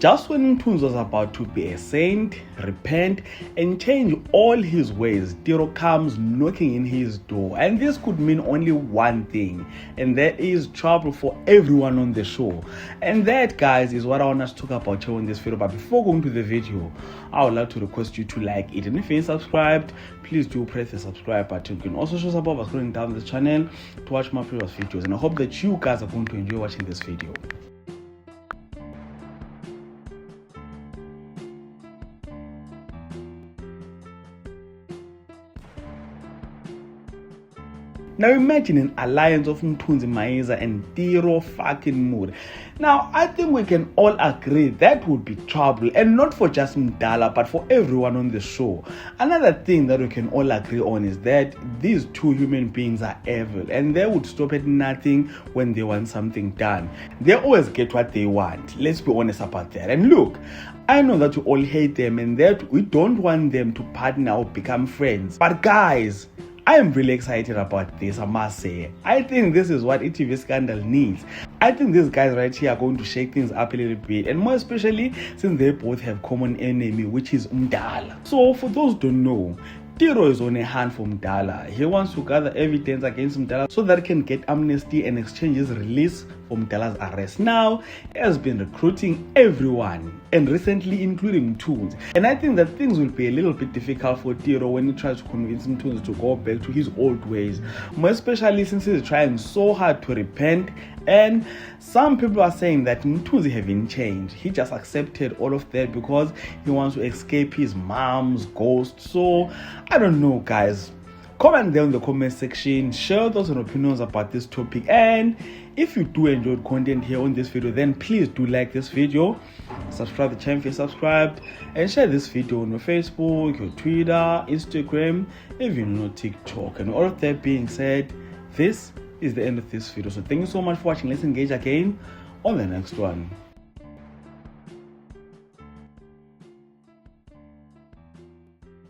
Just when Mthunzi was about to be a saint, repent, and change all his ways, Tiro comes knocking in his door. And this could mean only one thing, and that is trouble for everyone on the show. And that, guys, is what I want us to talk about here in this video. But before going to the video, I would like to request you to like it. And if you ain't subscribed, please do press the subscribe button. You can also show support by scrolling down this channel to watch my previous videos. And I hope that you guys are going to enjoy watching this video. Now imagine an alliance of Mthunzi Mayiza and Tiro fucking Mood. Now I think we can all agree that would be trouble, and not for just Mdala but for everyone on the show. Another thing that we can all agree on is that these two human beings are evil, and they would stop at nothing when they want something done. They always get what they want. Let's be honest about that. And look, I know that you all hate them and that we don't want them to partner or become friends. But guys, I am really excited about this, I must say. I think this is what ETV Scandal needs. I think these guys right here are going to shake things up a little bit, and more especially since they both have common enemy, which is Mdala. So for those who don't know, Tiro is on a hand for Mdala. He wants to gather evidence against Mdala so that he can get amnesty and exchange his release for Mdala's arrest. Now, he has been recruiting everyone, and recently including Mthunzi. And I think that things will be a little bit difficult for Tiro when he tries to convince Mthunzi to go back to his old ways. More especially since he's trying so hard to repent. And some people are saying that Mthunzi haven't changed. He just accepted all of that because he wants to escape his mom's ghost. So, I don't know, guys. Comment down in the comment section, share thoughts and opinions about this topic, and if you do enjoy content here on this video, then please do like this video, subscribe to the channel if you're subscribed, and share this video on your Facebook, your Twitter, Instagram, even your TikTok. And all of that being said, this is the end of this video. So thank you so much for watching. Let's engage again on the next one.